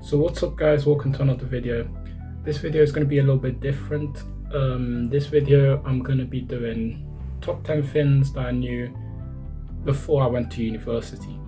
So what's up guys, welcome to another video. This video is going to be a little bit different. This video I'm going to be doing top 10 things that I knew before I went to university.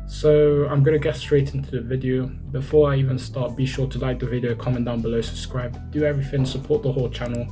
So I'm going to get straight into the video. Before I even start, be sure to like the video, comment down below, subscribe, do everything, support the whole channel.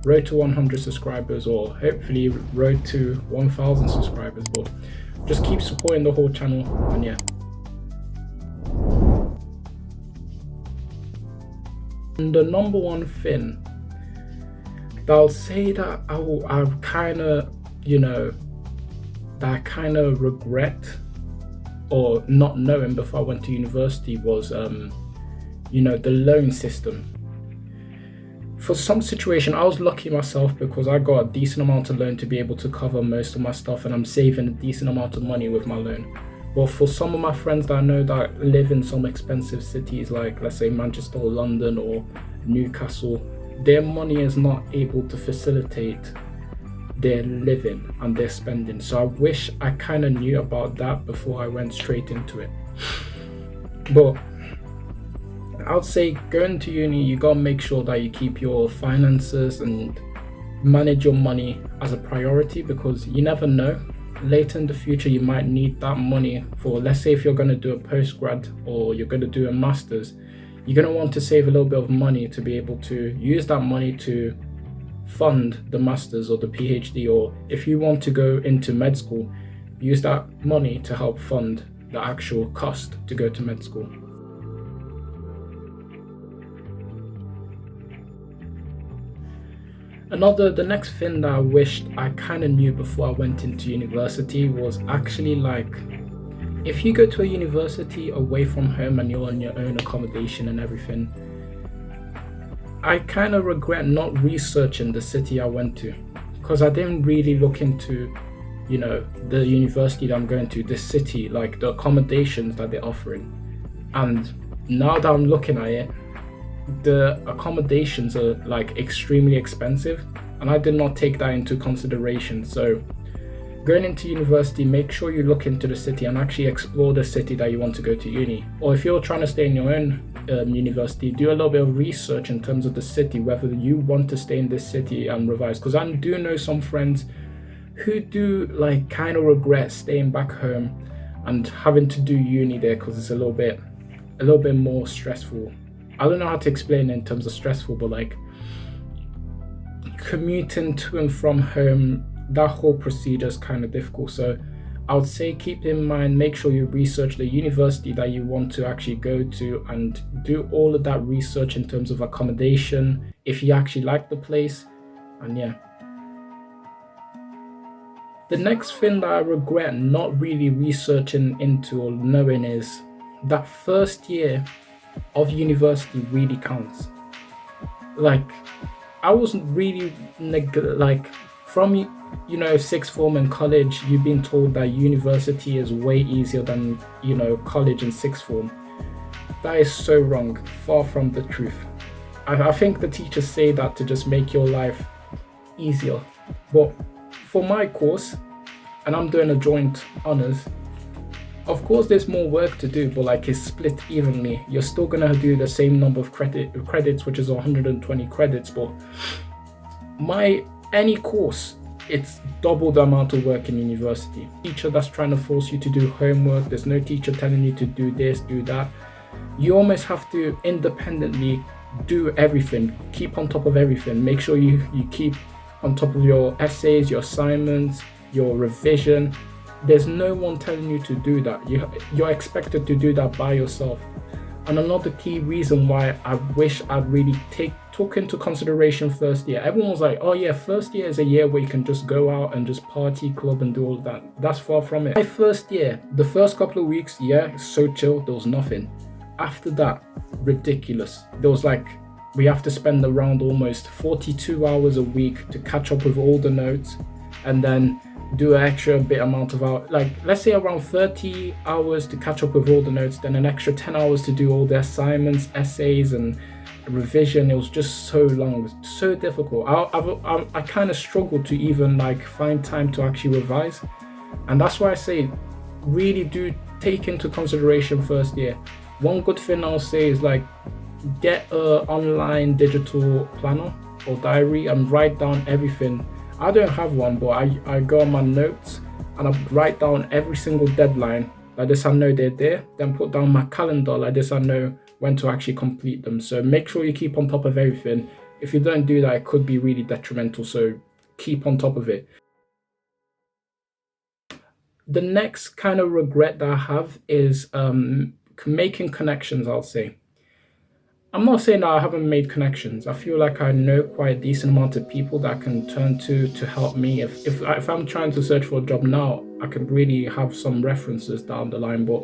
Road to 100 subscribers, or hopefully road to 1000 subscribers, but just keep supporting the whole channel. And yeah, and the number one thing that I'll say that I kind of regret or not knowing before I went to university was the loan system. For some situation, I was lucky myself because I got a decent amount of loan to be able to cover most of my stuff, and I'm saving a decent amount of money with my loan. But for some of my friends that I know that live in some expensive cities like, let's say, Manchester or London or Newcastle, their money is not able to facilitate their living and their spending. So I wish I kind of knew about that before I went straight into it. But I would say going to uni, you gotta make sure that you keep your finances and manage your money as a priority, because you never know. Later in the future, you might need that money for, let's say, if you're going to do a postgrad or you're going to do a master's, you're going to want to save a little bit of money to be able to use that money to fund the master's or the PhD, or if you want to go into med school, use that money to help fund the actual cost to go to med school. The next thing that I wished I kind of knew before I went into university was actually, like, if you go to a university away from home and you're on your own accommodation and everything, I kind of regret not researching the city I went to, because I didn't really look into, the university that I'm going to, this city, like the accommodations that they're offering. And now that I'm looking at it, the accommodations are like extremely expensive, and I did not take that into consideration. So going into university, make sure you look into the city and actually explore the city that you want to go to uni. Or if you're trying to stay in your own university, do a little bit of research in terms of the city, whether you want to stay in this city and revise. Because I do know some friends who do like kind of regret staying back home and having to do uni there, because it's a little bit more stressful. I don't know how to explain it in terms of stressful, but like commuting to and from home, that whole procedure is kind of difficult. So I would say keep in mind, make sure you research the university that you want to actually go to, and do all of that research in terms of accommodation, if you actually like the place. And yeah, the next thing that I regret not really researching into or knowing is that first year of university really counts. Like, I wasn't really from sixth form and college, you've been told that university is way easier than college and sixth form. That is so wrong, far from the truth. I think the teachers say that to just make your life easier, but for my course, and I'm doing a joint honors, of course there's more work to do, but like it's split evenly. You're still gonna do the same number of credits, which is 120 credits, but any course, it's double the amount of work in university. Teacher that's trying to force you to do homework, there's no teacher telling you to do this, do that. You almost have to independently do everything, keep on top of everything, make sure you keep on top of your essays, your assignments, your revision. There's no one telling you to do that. You're expected to do that by yourself. And another key reason why I wish I'd really took into consideration first year. Everyone was like, oh yeah, first year is a year where you can just go out and just party, club and do all that. That's far from it. My first year, the first couple of weeks, yeah, so chill, there was nothing. After that, ridiculous. There was like, we have to spend around almost 42 hours a week to catch up with all the notes, and then do an extra bit amount of hours, like let's say around 30 hours to catch up with all the notes, then an extra 10 hours to do all the assignments, essays and revision. It was just so long, it was so difficult. I kind of struggled to even like find time to actually revise. And that's why I say really do take into consideration first year. One good thing I'll say is like get a online digital planner or diary and write down everything. I don't have one, but I go on my notes and I write down every single deadline. Like this, I know they're there. Then put down my calendar. Like this, I know when to actually complete them. So make sure you keep on top of everything. If you don't do that, it could be really detrimental. So keep on top of it. The next kind of regret that I have is making connections, I'll say. I'm not saying that I haven't made connections. I feel like I know quite a decent amount of people that I can turn to help me. If I'm trying to search for a job now, I can really have some references down the line. But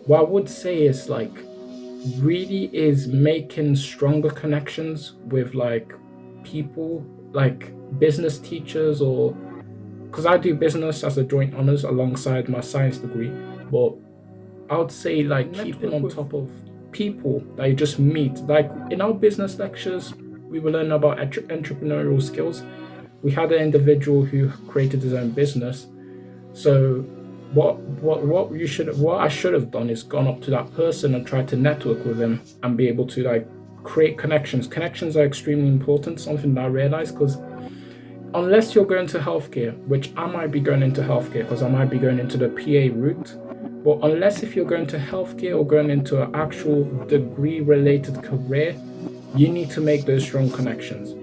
what I would say is like really is making stronger connections with like people, like business teachers, or because I do business as a joint honors alongside my science degree. But I would say like keeping on top of people that you just meet. Like in our business lectures, we were learning about entrepreneurial skills. We had an individual who created his own business. So what I should have done is gone up to that person and tried to network with him and be able to like create connections. Connections are extremely important, something that I realized, because unless you're going to healthcare, which I might be going into healthcare because I might be going into the PA route, but unless if you're going to healthcare or going into an actual degree related career, you need to make those strong connections.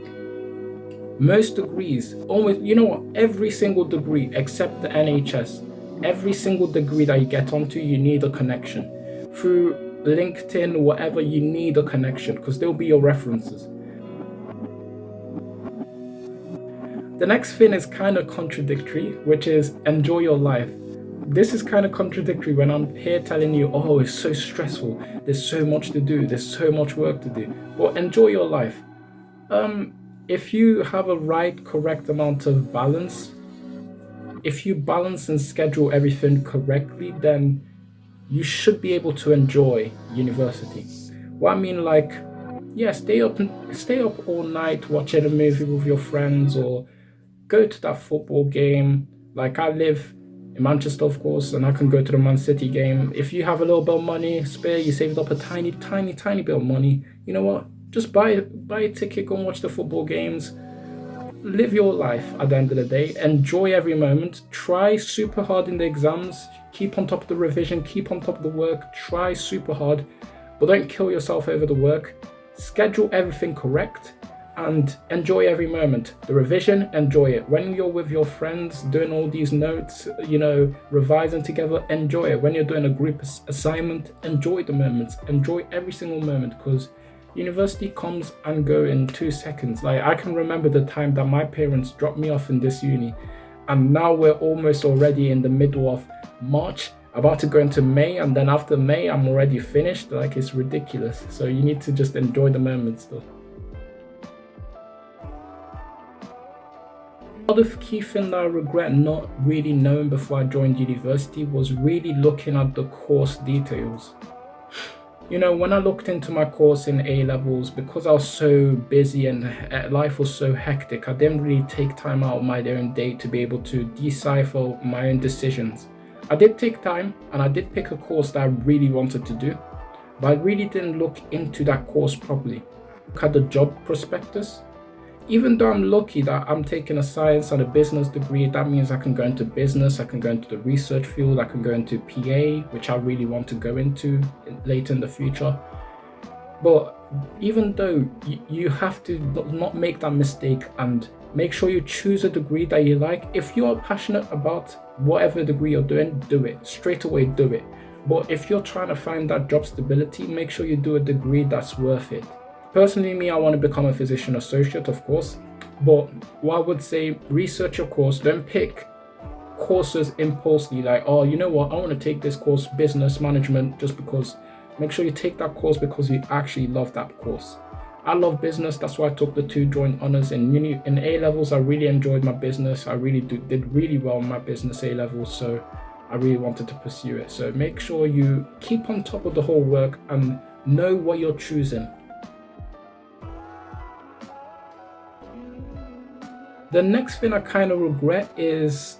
Most degrees, almost, you know what, every single degree except the NHS, every single degree that you get onto, you need a connection. Through LinkedIn, whatever, you need a connection because they'll be your references. The next thing is kind of contradictory, which is enjoy your life. This is kind of contradictory when I'm here telling you, oh, it's so stressful, there's so much to do, there's so much work to do. But enjoy your life. If you have a right, correct amount of balance, if you balance and schedule everything correctly, then you should be able to enjoy university. What I mean, like, yeah, stay up all night watching a movie with your friends, or go to that football game. Like I live in Manchester, of course, and I can go to the Man City game. If you have a little bit of money spare, you saved up a tiny, tiny, tiny bit of money. You know what? Just buy a ticket, go and watch the football games. Live your life at the end of the day. Enjoy every moment. Try super hard in the exams. Keep on top of the revision. Keep on top of the work. Try super hard, but don't kill yourself over the work. Schedule everything correct and enjoy every moment. The revision, enjoy it. When you're with your friends doing all these notes, revising together, enjoy it. When you're doing a group assignment, enjoy the moments. Enjoy every single moment, because university comes and go in 2 seconds. Like I can remember the time that my parents dropped me off in this uni, and now we're almost already in the middle of March, about to go into May, and then after May I'm already finished. Like it's ridiculous. So you need to just enjoy the moments though. Another key thing that I regret not really knowing before I joined university was really looking at the course details. When I looked into my course in A levels, because I was so busy and life was so hectic, I didn't really take time out of my own day to be able to decipher my own decisions. I did take time and I did pick a course that I really wanted to do, but I really didn't look into that course properly. Look at the job prospectus. Even though I'm lucky that I'm taking a science and a business degree, that means I can go into business, I can go into the research field, I can go into PA, which I really want to go into later in the future. But even though you have to not make that mistake and make sure you choose a degree that you like. If you are passionate about whatever degree you're doing, do it. Straight away, do it. But if you're trying to find that job stability, make sure you do a degree that's worth it. Personally, me, I want to become a physician associate, of course. But what I would say, research your course. Don't pick courses impulsively, like, oh, you know what, I want to take this course, business management, just because. Make sure you take that course because you actually love that course. I love business. That's why I took the 2 joint honors in uni. In A levels, I really enjoyed my business. I really did really well in my business A levels, so I really wanted to pursue it. So make sure you keep on top of the whole work and know what you're choosing. The next thing I kind of regret is,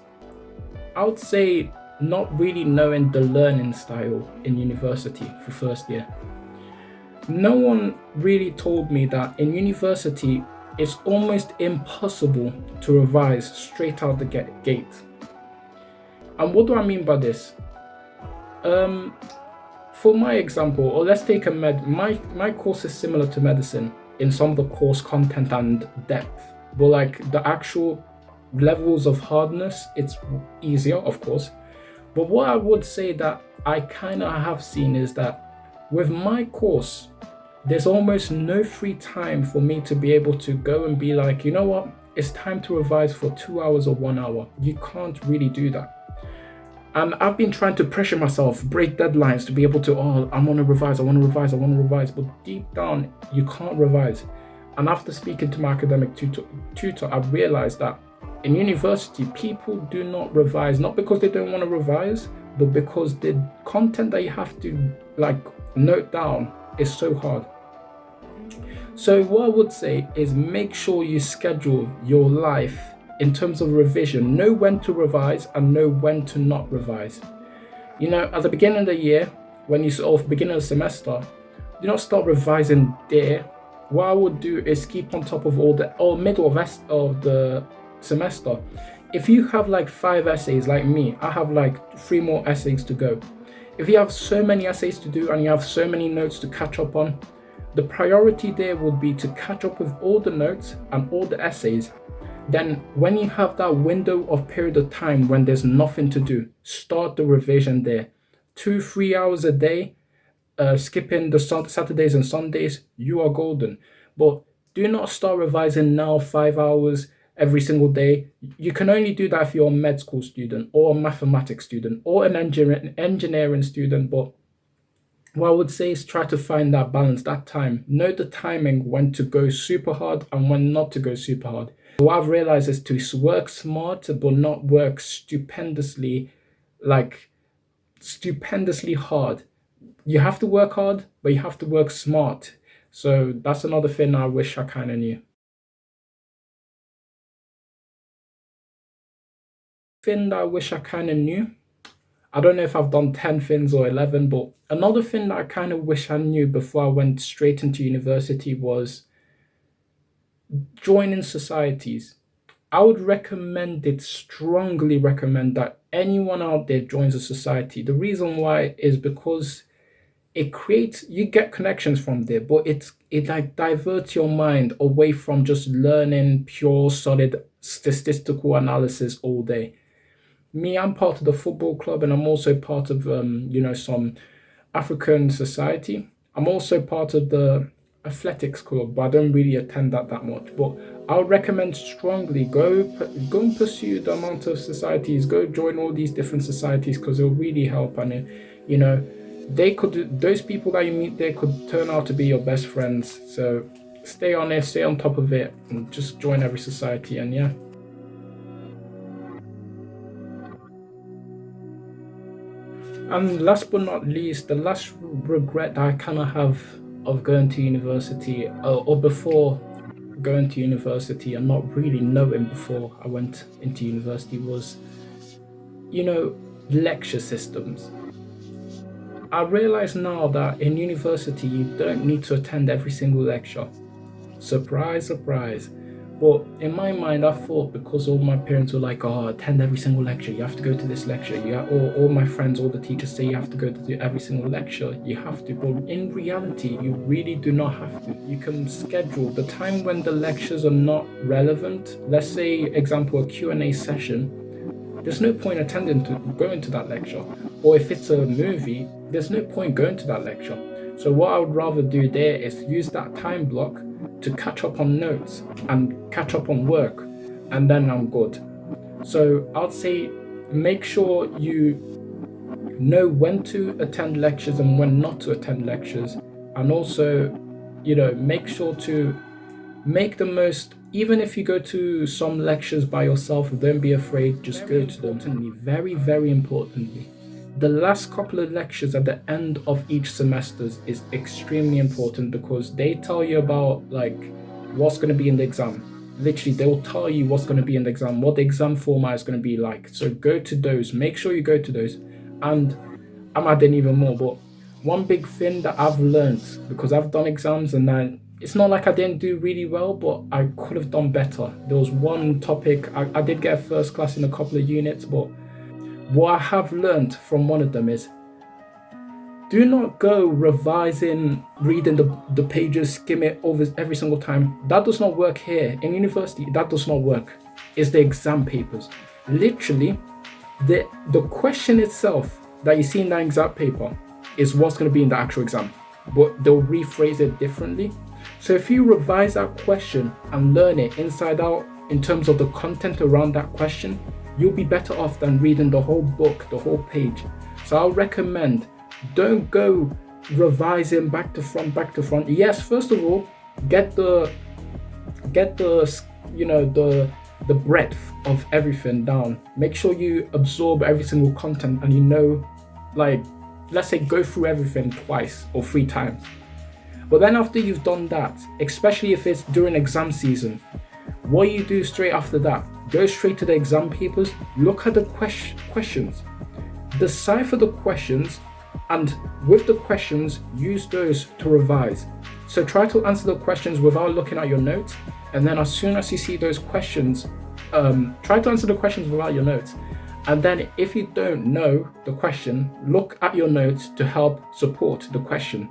I would say, not really knowing the learning style in university for first year. No one really told me that in university it's almost impossible to revise straight out the gate. And what do I mean by this? Um, for my example, or let's take my course is similar to medicine in some of the course content and depth, but like the actual levels of hardness, it's easier, of course. But what I would say that I kind of have seen is that with my course, there's almost no free time for me to be able to go and be like, you know what, it's time to revise for 2 hours or 1 hour. You can't really do that. And I've been trying to pressure myself, break deadlines to be able to, I want to revise, I want to revise, I want to revise. But deep down, you can't revise. And after speaking to my academic tutor, I realized that in university, people do not revise, not because they don't want to revise, but because the content that you have to like note down is so hard. So what I would say is make sure you schedule your life in terms of revision. Know when to revise and know when to not revise. You know, at the beginning of the year, when you sort of begin of the semester, do not start revising there. What I would do is keep on top of middle of the semester. If you have like 5 essays like me, I have like 3 more essays to go. If you have so many essays to do and you have so many notes to catch up on, the priority there would be to catch up with all the notes and all the essays. Then when you have that window of period of time when there's nothing to do, start the revision there. 2-3 hours a day, skipping the Saturdays and Sundays, you are golden. But do not start revising now 5 hours every single day. You can only do that if you're a med school student or a mathematics student or an engineering student. But what I would say is try to find that balance, that time. Know the timing when to go super hard and when not to go super hard. What I've realized is to work smart, but not work stupendously hard. You have to work hard, but you have to work smart. So that's another thing I wish I kind of knew. Thing that I wish I kind of knew. I don't know if I've done 10 things or 11, but another thing that I kind of wish I knew before I went straight into university was joining societies. I would strongly recommend that anyone out there joins a society. The reason why is because you get connections from there, but it like diverts your mind away from just learning pure solid statistical analysis all day. I'm part of the football club, and I'm also part of some African society. I'm also part of the athletics club, but I don't really attend that much. But I would recommend strongly go and pursue the amount of societies. Go join all these different societies because it'll really help. And those people that you meet there could turn out to be your best friends. So stay on it, stay on top of it, and just join every society. And yeah. And last but not least, the last regret that I kind of have of going to university, or before going to university and not really knowing before I went into university was, lecture systems. I realize now that in university, you don't need to attend every single lecture. Surprise, surprise. But in my mind, I thought because all my parents were like, attend every single lecture, you have to go to this lecture. Or all my friends, all the teachers say you have to go to every single lecture, you have to. But in reality, you really do not have to. You can schedule the time when the lectures are not relevant. Let's say, example, a Q&A session. There's no point going to that lecture. Or if it's a movie, there's no point going to that lecture. So what I would rather do there is use that time block to catch up on notes and catch up on work, and then I'm good. So I'd say make sure you know when to attend lectures and when not to attend lectures, and also, make sure to make the most. Even if you go to some lectures by yourself, don't be afraid, just go to them. Very, very importantly, the last couple of lectures at the end of each semester is extremely important because they tell you about what's going to be in the exam. Literally, they will tell you what's going to be in the exam, what the exam format is going to be like. So go to those. Make sure you go to those. And I'm adding even more, but one big thing that I've learned, because I've done exams and it's not like I didn't do really well, but I could have done better. There was one topic, I did get a first class in a couple of units, but what I have learned from one of them is, do not go revising, reading the pages, skim it over every single time. That does not work here. In university, that does not work. It's the exam papers. Literally, the question itself that you see in that exam paper is what's going to be in the actual exam, but they'll rephrase it differently. So if you revise that question and learn it inside out in terms of the content around that question, you'll be better off than reading the whole book, the whole page. So I'll recommend, don't go revising back to front. Yes, first of all, get the the breadth of everything down. Make sure you absorb every single content, and like, let's say, go through everything twice or 3 times. But then after you've done that, especially if it's during exam season, what you do straight after that, go straight to the exam papers, look at the questions, decipher the questions, and with the questions, use those to revise. So try to answer the questions without looking at your notes, and then as soon as you see those questions, try to answer the questions without your notes. And then if you don't know the question, look at your notes to help support the question.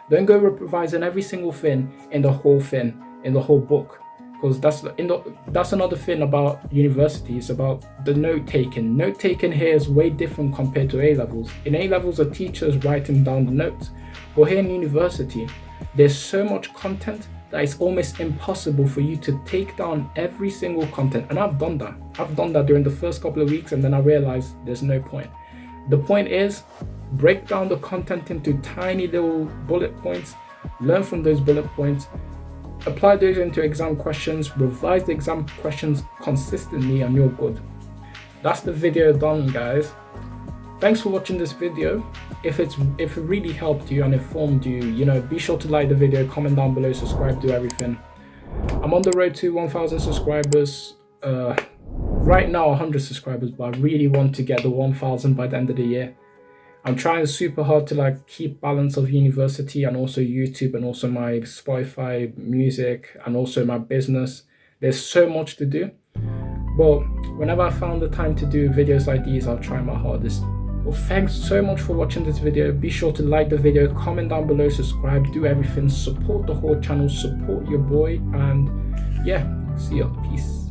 Don't go revising every single thing in the whole book, because that's another thing about university. It's about the note taking. Note taking here is way different compared to A levels. In A levels, the teacher's writing down the notes, but here in university, there's so much content that it's almost impossible for you to take down every single content. And I've done that during the first couple of weeks, and then I realized there's no point. The point is, break down the content into tiny little bullet points, learn from those bullet points, apply those into exam questions, revise the exam questions consistently, and you're good. That's the video done, guys. Thanks for watching this video. If it really helped you and informed you, be sure to like the video, comment down below, subscribe, do everything. I'm on the road to 1,000 subscribers. Right now 100 subscribers, but I really want to get the 1,000 by the end of the year. I'm trying super hard to keep balance of university and also YouTube and also my Spotify music and also my business. There's so much to do, but whenever I found the time to do videos like these, I'll try my hardest. Well, thanks so much for watching this video. Be sure to like the video, comment down below, subscribe, do everything, support the whole channel, support your boy, and yeah, see ya. Peace.